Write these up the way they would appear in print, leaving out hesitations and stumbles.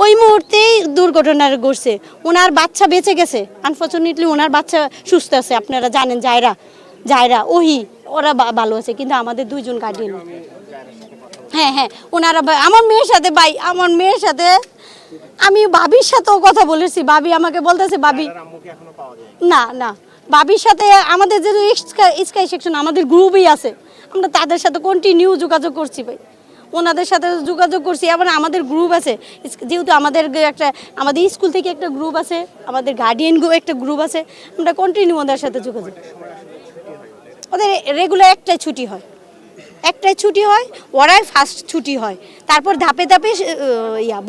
ওই মুহূর্তেই দুর্ঘটনা ঘটছে। ওনার বাচ্চা বেঁচে গেছে, আনফর্চুনেটলি ওনার বাচ্চা সুস্থ আছে। আপনারা জানেন জায়রা ওহি ওরা ভালো আছে, কিন্তু আমাদের দুইজন গার্ডিয়ান। হ্যাঁ হ্যাঁ, ওনারা আমার মেয়ের সাথে আমি ভাবির সাথেও কথা বলেছি। ভাবি আমাকে বলতেছে, ভাবি না ভাবির সাথে আমাদের যে স্কাই সেকশন আমাদের গ্রুপই আছে, আমরা তাদের সাথে কন্টিনিউ যোগাযোগ করছি ভাই, ওনাদের সাথে যোগাযোগ করছি। এবার আমাদের গ্রুপ আছে, যেহেতু আমাদের স্কুল থেকে একটা গ্রুপ আছে, আমাদের গার্ডিয়ান একটা গ্রুপ আছে, আমরা কন্টিনিউ ওদের সাথে যোগাযোগ। ওদের রেগুলার একটাই ছুটি হয়, ওরাই ফার্স্ট ছুটি হয়। তারপর ধাপে ধাপে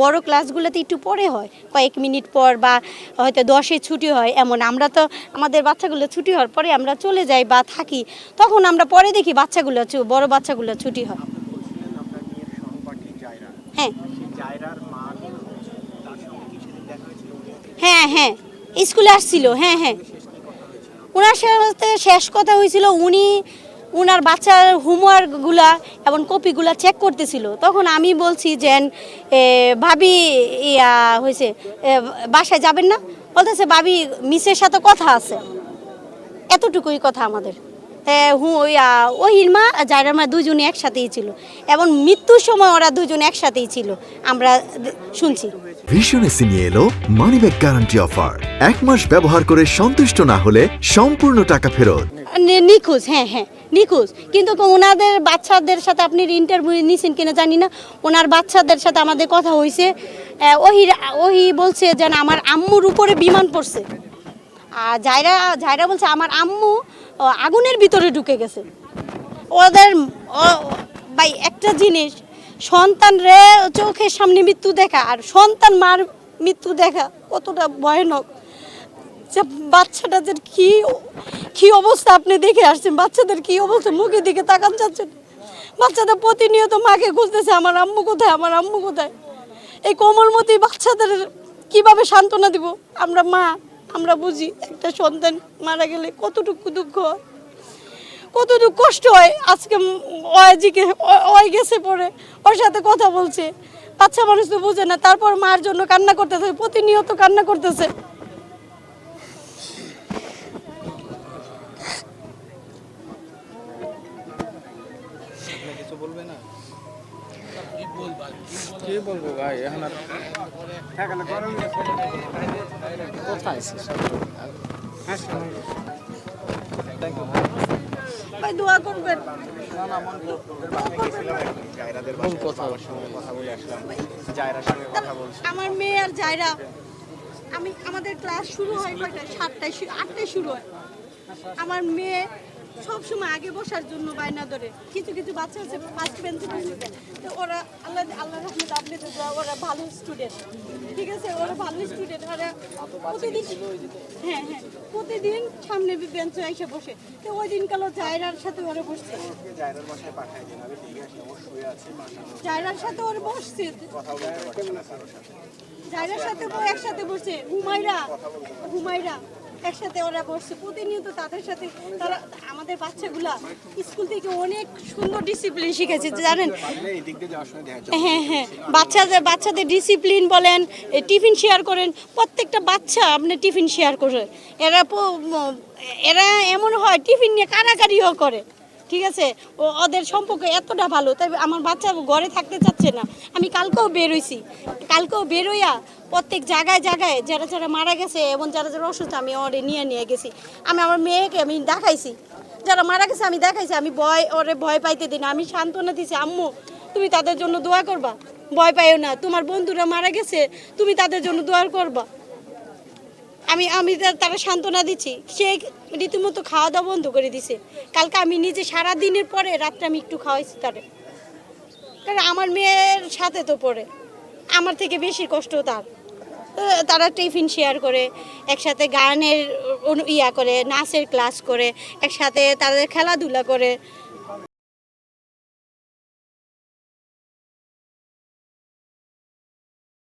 বড় ক্লাসগুলোতে একটু পরে হয়, কয়েক মিনিট পর বা হয়তো 10-এ ছুটি হয় এমন। আমরা তো আমাদের বাচ্চাগুলো ছুটি হওয়ার পরে আমরা চলে যাই বা থাকি, তখন আমরা পরে দেখি বড় বাচ্চাগুলো ছুটি হয়। হ্যাঁ হ্যাঁ, স্কুলে আসছিল। হ্যাঁ, ওনার সাথে শেষ কথা হয়েছিল, উনার বাচ্চার হোমওয়ার্কগুলা এবং কপিগুলা চেক করতেছিল। তখন আমি বলছি যে ভাবি হয়েছে বাসায় যাবেন না? বলতেছে ভাবি মিসের সাথে কথা আছে, এতটুকুই কথা আমাদের। ওহির মা জায়রার মা দুজনে একসাথেই ছিল, এবং মৃত্যুর সময় ওরা দুজন একসাথেই ছিল, আমরা শুনছি। ভীষণ এসি নিয়ে এলো মানিব্যাগ গ্যারান্টি অফার। 1 মাস ব্যবহার করে সন্তুষ্ট না হলে সম্পূর্ণ টাকা ফেরত। নিখোঁজ, হ্যাঁ নিখোঁজ। কিন্তু ওনাদের বাচ্চাদের সাথে আপনি ইন্টারভিউ নিয়েছেন কিনা জানি না, ওনার বাচ্চাদের সাথে আমাদের কথা হয়েছে। ওহি বলছে যে আমার আম্মুর উপরে বিমান পড়ছে, আর জায়রা বলছে আমার আম্মু আগুনের ভিতরে ঢুকে গেছে। ওদের ভাই একটা জিনিস, সন্তানরে চোখের সামনে মৃত্যু দেখা আর সন্তান মার মৃত্যু দেখা কতটা ভয়ানক। বাচ্চাটাদের কি অবস্থা আপনি দেখে আসছেন, বাচ্চাদের কি অবস্থা, মুখের দিকে তাকান যাচ্ছেন। বাচ্চাদের প্রতিনিয়ত মাকে খুঁজতেছে, আমার আম্মু কোথায়। এই কোমলমতি বাচ্চাদের কিভাবে সান্ত্বনা দিব? আমরা বুঝি একটা সন্তান মারা গেলে কতটুকু দুঃখ হয়, কতটুকু কষ্ট হয়। আজকে গেছে পরে ওর সাথে কথা বলছে, বাচ্চা মানুষ তো বুঝে না, তারপর মার জন্য কান্না করতেছে, প্রতিনিয়ত কান্না করতেছে। কি বলবো ভাই, এখন আর ভাই দোয়া করবেন। আমার মেয়ে আর জায়রা, আমাদের ক্লাস শুরু হয় কয়টায়? 7টায়, 8টায় শুরু হয়। আমার মেয়ে সবসময় আগে বসার জন্য বায়না ধরে। কিছু বাচ্চা আছে ফার্স্ট বেঞ্চে বসে, তো ওরা আল্লাহ রহমতে আপনি তো ওরা ভালো স্টুডেন্ট, ঠিক আছে, ওরা ভালো স্টুডেন্ট। ওরা প্রতিদিন সামনে বেঞ্চে এসে বসে। তো ওই দিনকাল জায়রার সাথে ওরা বসছে, জায়রার সাথে ওরা বসছে, জায়রার সাথে একসাথে বসছে, হুমায়রা একসাথে ওরা বসছে প্রতিনিয়ত। তাদের সাথে তারা আমাদের বাচ্চাগুলা স্কুল থেকে অনেক সুন্দর ডিসিপ্লিন শিখেছে, জানেন। হ্যাঁ, বাচ্চাদের ডিসিপ্লিন বলেন, টিফিন শেয়ার করেন, প্রত্যেকটা বাচ্চা আপনি টিফিন শেয়ার করে। এরা এমন হয় টিফিন নিয়ে কারাকারিও করে, ঠিক আছে। ওদের সম্পর্ক এতটা ভালো, তাই আমার বাচ্চা ঘরে থাকতে চাচ্ছে না। আমি কালকেও বেরোইয়া প্রত্যেক জায়গায় যারা মারা গেছে এবং যারা অসুস্থ আমি ওরে নিয়ে গেছি। আমি আমার মেয়েকে আমি দেখাইছি, যারা মারা গেছে আমি দেখাইছি। আমি ভয় পাইতে দিই না, আমি সান্ত্বনা দিছি, আম্মু তুমি তাদের জন্য দোয়া করবা, ভয় পাইও না, তোমার বন্ধুরা মারা গেছে, তুমি তাদের জন্য দোয়া করবা। আমি তারা সান্ত্বনা দিচ্ছি। সে রীতিমতো খাওয়া দাওয়া বন্ধ করে দিছে। কালকে আমি নিজে সারাদিনের পরে রাত্রে আমি একটু খাওয়াইছি তারে, কারণ আমার মেয়ের সাথে তো পড়ে, আমার থেকে বেশি কষ্ট তার। তারা টিফিন শেয়ার করে, একসাথে গানের করে, নাচের ক্লাস করে, একসাথে তাদের খেলাধুলা করে।